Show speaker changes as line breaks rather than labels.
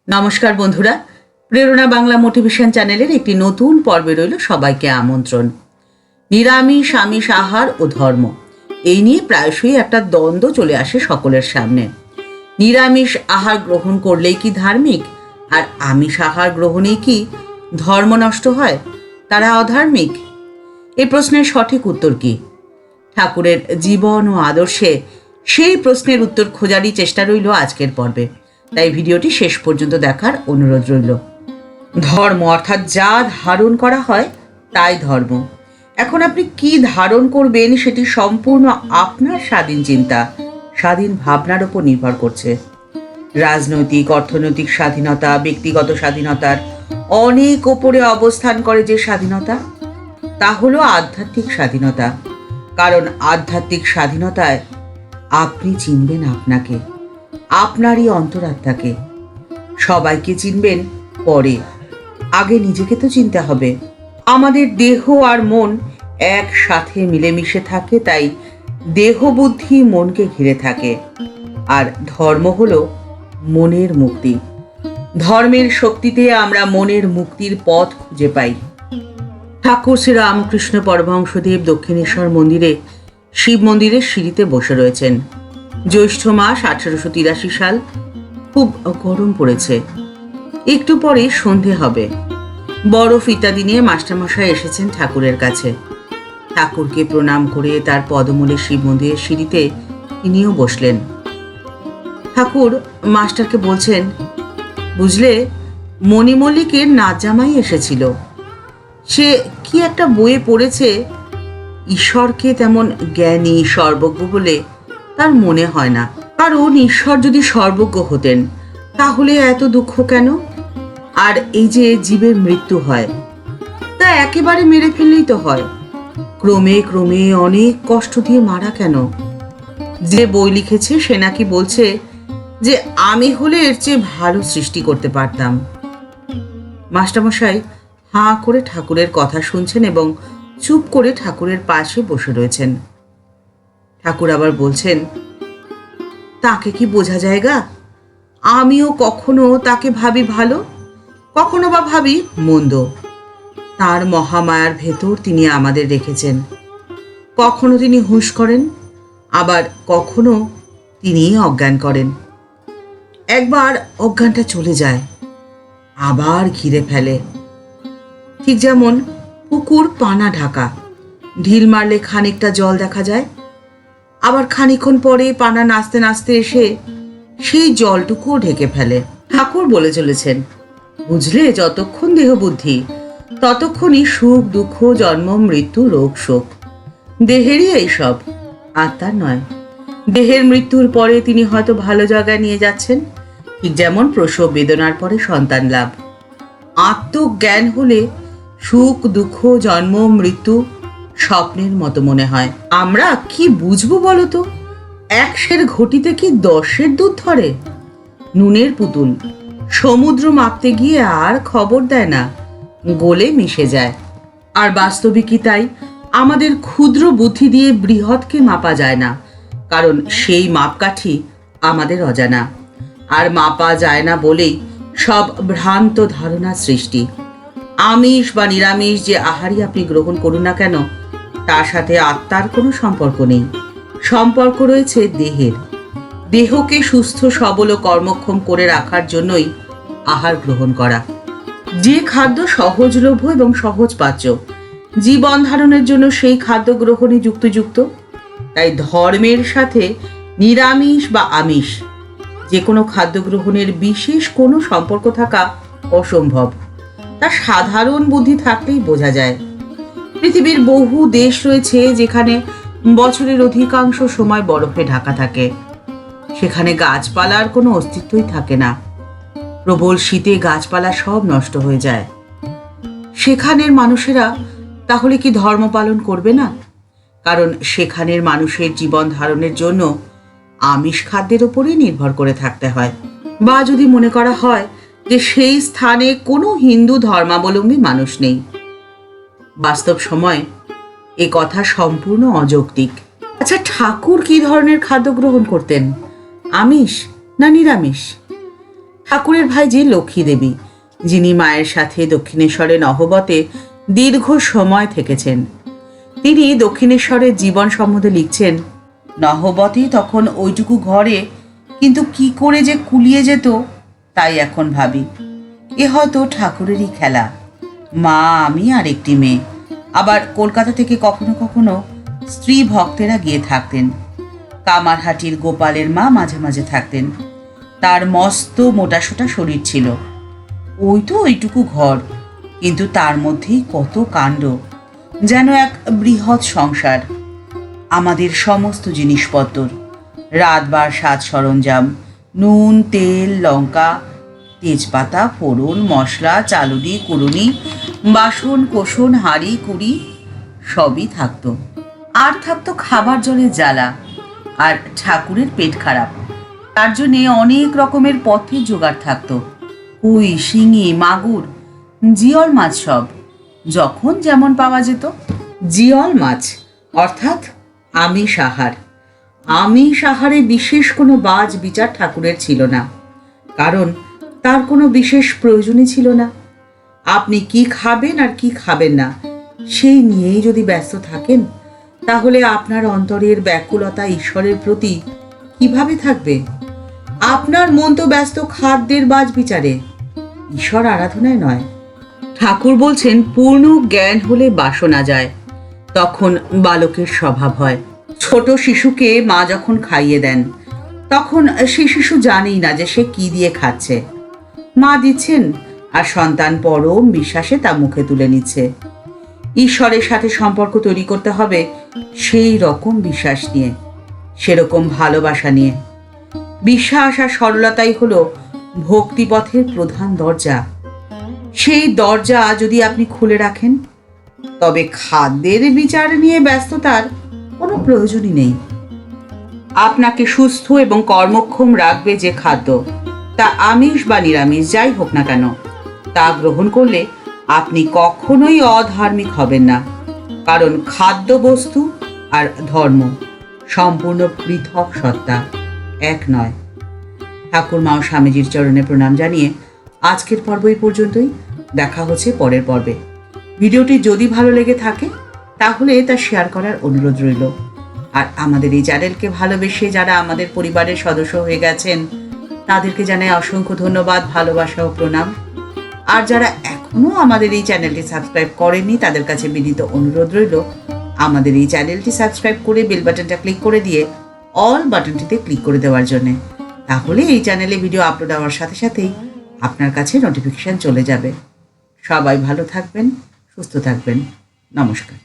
নমস্কার বন্ধুরা, প্রেরণা বাংলা মোটিভেশন চ্যানেলের একটি নতুন পর্বে রইল সবাইকে আমন্ত্রণ। নিরামিষ আমিষ আহার ও ধর্ম, এই নিয়ে প্রায়শই একটা দ্বন্দ্ব চলে আসে সকলের সামনে। নিরামিষ আহার গ্রহণ করলেই কি ধার্মিক, আর আমিষ আহার গ্রহণেই কি ধর্ম নষ্ট হয়, তারা অধার্মিক? এই প্রশ্নের সঠিক উত্তর কি? ঠাকুরের জীবন ও আদর্শে সেই প্রশ্নের উত্তর খোঁজারই চেষ্টা রইল আজকের পর্বে, তাই ভিডিওটি শেষ পর্যন্ত দেখার অনুরোধ রইল। ধর্ম অর্থাৎ যা ধারণ করা হয় তাই ধর্ম। এখন আপনি কি ধারণ করবেন সেটি সম্পূর্ণ আপনার স্বাধীন চিন্তা, স্বাধীন ভাবনার উপর নির্ভর করছে। রাজনৈতিক, অর্থনৈতিক স্বাধীনতা, ব্যক্তিগত স্বাধীনতার অনেক ওপরে অবস্থান করে যে স্বাধীনতা, তা হলো আধ্যাত্মিক স্বাধীনতা। কারণ আধ্যাত্মিক স্বাধীনতায় আপনি চিনবেন আপনাকে, আপনারই অন্তরাত্মাকে। সবাইকে চিনবেন পরে, আগে নিজেকে তো চিনতে হবে। আমাদের দেহ আর মন একসাথে মিলেমিশে থাকে, তাই দেহ বুদ্ধি মনকে ঘিরে থাকে। আর ধর্ম হলো মনের মুক্তি। ধর্মের শক্তিতে আমরা মনের মুক্তির পথ খুঁজে পাই। ঠাকুর শ্রী রামকৃষ্ণ পরমহংসদেব দক্ষিণেশ্বর মন্দিরে শিব মন্দিরের সিঁড়িতে বসে রয়েছেন। জ্যৈষ্ঠ মাস, 1883 সাল। খুব গরম পড়েছে। একটু পরে সন্ধে হবে। বরফ ইত্যাদি নিয়ে মাস্টারমশাই এসেছেন ঠাকুরের কাছে। ঠাকুরকে প্রণাম করে তার পদমূলে শিব মন্দিরের সিঁড়িতে তিনিও বসলেন। ঠাকুর মাস্টারকে বলছেন, বুঝলে, মণিমল্লিকের নাচ জামাই এসেছিল। সে কি একটা বইয়ে পড়েছে, ঈশ্বরকে তেমন জ্ঞানী সর্বজ্ঞ বলে তার মনে হয় না। কারণ ঈশ্বর যদি সর্বজ্ঞ হতেন তাহলে এত দুঃখ কেন? আর এই যে জীবের মৃত্যু হয়, তা একেবারে মেরে ফেললেই তো হয়। ক্রমে ক্রমে অনেক কষ্ট দিয়ে মারা কেন? যে বই লিখেছে সে নাকি বলছে যে আমি হলে এর চেয়ে ভালো সৃষ্টি করতে পারতাম। মাস্টারমশাই হাঁ করে ঠাকুরের কথা শুনছেন এবং চুপ করে ঠাকুরের পাশে বসে রয়েছেন। ঠাকুর আবার বলছেন, তাকে কি বোঝা যায়গা? আমিও কখনো তাকে ভাবি ভালো, কখনো বা ভাবি মন্দ। তার মহামায়ার ভেতর তিনি আমাদের রেখেছেন। কখনো তিনি হুঁশ করেন, আবার কখনো তিনি অজ্ঞান করেন। একবার অজ্ঞানটা চলে যায়, আবার ঘিরে ফেলে। ঠিক যেমন পুকুর পানা ঢাকা, ঢিল মারলে খানিকটা জল দেখা যায়, আবার খানিকক্ষণ পরে পানা নাচতে নাচতে এসে সেই জলটুকুও ঢেকে ফেলে। ঠাকুর বলে চলেছেন, বুঝলে, যতক্ষণ দেহ বুদ্ধি ততক্ষণই সুখ দুঃখ, জন্ম মৃত্যু, রোগ শোক দেহেরই এইসব, আত্মার নয়। দেহের মৃত্যুর পরে তিনি হয়তো ভালো জায়গায় নিয়ে যাচ্ছেন, ঠিক যেমন প্রসব বেদনার পরে সন্তান লাভ। আত্মজ্ঞান হলে সুখ দুঃখ, জন্ম মৃত্যু স্বপ্নের মতো মনে হয়। আমরা কি বুঝবো বলতো? 1 ঘটিতে কি 10 দুধ ধরে? নুনের পুতুল সমুদ্র মাপতে গিয়ে আর খবর দেয় না, গলে মিশে যায়। আর বাস্তবিকই তাই। আমাদের ক্ষুদ্র বুদ্ধি দিয়ে বৃহৎকে মাপা যায় না, কারণ সেই মাপকাঠি আমাদের অজানা। আর মাপা যায় না বলেই সব ভ্রান্ত ধারণা সৃষ্টি। আমিষ বা নিরামিষ যে আহারই আপনি গ্রহণ করুন না কেন, তার সাথে আত্মার কোনো সম্পর্ক নেই। সম্পর্ক রয়েছে দেহের। দেহকে সুস্থ সবল ও কর্মক্ষম করে রাখার জন্যই আহার গ্রহণ করা। যে খাদ্য সহজলভ্য এবং সহজপাচ্য, জীবন ধারণের জন্য সেই খাদ্য গ্রহণই যুক্তিযুক্ত। তাই ধর্মের সাথে নিরামিষ বা আমিষ যে কোনো খাদ্য গ্রহণের বিশেষ কোনো সম্পর্ক থাকা অসম্ভব। তা সাধারণ বুদ্ধি থাকলেই বোঝা যায়। পৃথিবীর বহু দেশ রয়েছে যেখানে বছরের অধিকাংশ সময় বরফে ঢাকা থাকে। সেখানে গাছপালার কোনো অস্তিত্বই থাকে না। প্রবল শীতে গাছপালা সব নষ্ট হয়ে যায়। সেখানের মানুষেরা তাহলে কি ধর্ম পালন করবে না? কারণ সেখানের মানুষের জীবন ধারণের জন্য আমিষ খাদ্যের উপরেই নির্ভর করে থাকতে হয়। বা যদি মনে করা হয় যে সেই স্থানে কোনো হিন্দু ধর্মাবলম্বী মানুষ নেই, বাস্তব সময় এ কথা সম্পূর্ণ অযৌক্তিক। আচ্ছা, ঠাকুর কি ধরনের খাদ্য গ্রহণ করতেন? আমিষ না নিরামিষ? ঠাকুরের ভাইজি লক্ষ্মী দেবী, যিনি মায়ের সাথে দক্ষিণেশ্বরে নহবতে দীর্ঘ সময় থেকেছেন। তিনি দক্ষিণেশ্বরের জীবন সম্বন্ধে লিখছেন, নহবতেই তখন ওইটুকু ঘরে কিন্তু কি করে যে কুলিয়ে যেত তাই এখন ভাবি। এ হয়তো ঠাকুরেরই খেলা। মা, আমি আর একটি মেয়ে। আবার কলকাতা থেকে কখনো কখনো স্ত্রী ভক্তেরা গিয়ে থাকতেন। কামারহাটির গোপালের মা মাঝে মাঝে থাকতেন। তার মস্ত মোটাসোটা শরীর ছিল। ওই তো ওইটুকু ঘর, কিন্তু তার মধ্যেই কত কাণ্ড, যেন এক বৃহৎ সংসার। আমাদের সমস্ত জিনিসপত্র, রাতবার সাজ সরঞ্জাম, নুন, তেল, লঙ্কা, তেজপাতা, ফোড়ন, মশলা, চালুনি, কুড়ুনি, বাসন কোসন, হাঁড়ি কুড়ি সবই থাকতো। আর থাকতো খাবার জলের জ্বালা। আর ঠাকুরের পেট খারাপ, তার জন্যে অনেক রকমের পথের জোগাড় থাকতো। কুই, শিঙি, মাগুর, জিয়ল মাছ, সব যখন যেমন পাওয়া যেত। জিয়ল মাছ অর্থাৎ আমিষ আহার। আমিষ আহারে বিশেষ কোনো বাজ বিচার ঠাকুরের ছিল না, কারণ তার কোনো বিশেষ প্রয়োজনই ছিল না। আপনি কি খাবেন আর কি খাবেন না সেই নিয়েই যদি ব্যস্ত থাকেন, তাহলে আপনার অন্তরের ব্যাকুলতা ঈশ্বরের প্রতি কিভাবে থাকবে? আপনার মন তো ব্যস্ত খাদ্যের বাজ বিচারে, ঈশ্বর আরাধনায় নয়। ঠাকুর বলছেন, পূর্ণ জ্ঞান হলে বাসনা যায়, তখন বালকের স্বভাব হয়। ছোট শিশুকে মা যখন খাইয়ে দেন, তখন সেই শিশু জানেই না যে সে কি দিয়ে খাচ্ছে। মা দিচ্ছেন আর সন্তান পরম বিশ্বাসে তা মুখে তুলে নিচ্ছে। ঈশ্বরের সাথে সম্পর্ক তৈরি করতে হবে সেই রকম বিশ্বাস নিয়ে, সেরকম ভালোবাসা নিয়ে। বিশ্বাস আর সরলতাই হলো ভক্তিপথের প্রধান দরজা। সেই দরজা যদি আপনি খুলে রাখেন, তবে খাদ্যের বিচার নিয়ে ব্যস্ততার কোনো প্রয়োজনই নেই। আপনাকে সুস্থ এবং কর্মক্ষম রাখবে যে খাদ্য, তা আমিষ বা নিরামিষ যাই হোক না কেন, তা গ্রহণ করলে আপনি কখনোই অধার্মিক হবেন না। কারণ খাদ্যবস্তু আর ধর্ম সম্পূর্ণ পৃথক সত্তা, এক নয়। ঠাকুরমা ও স্বামীজির চরণে প্রণাম জানিয়ে আজকের পর্ব এই পর্যন্তই। দেখা হচ্ছে পরের পর্বে। ভিডিওটি যদি ভালো লেগে থাকে তাহলে তা শেয়ার করার অনুরোধ রইল। আর আমাদের এই চ্যানেলকে ভালোবেসে যারা আমাদের পরিবারের সদস্য হয়ে গেছেন, তাদেরকে জানাই অসংখ্য ধন্যবাদ, ভালোবাসা ও প্রণাম। আর যারা এখনো আমাদের এই চ্যানেলটি সাবস্ক্রাইব করেননি, তাদের কাছে বিনীত অনুরোধ রইল আমাদের এই চ্যানেলটি সাবস্ক্রাইব করে বেল বাটনটা ক্লিক করে দিয়ে অল বাটনটিতে ক্লিক করে দেওয়ার জন্য। তাহলে এই চ্যানেলে ভিডিও আপলোড হওয়ার সাথে সাথেই আপনার কাছে নোটিফিকেশন চলে যাবে। সবাই ভালো থাকবেন, সুস্থ থাকবেন। নমস্কার।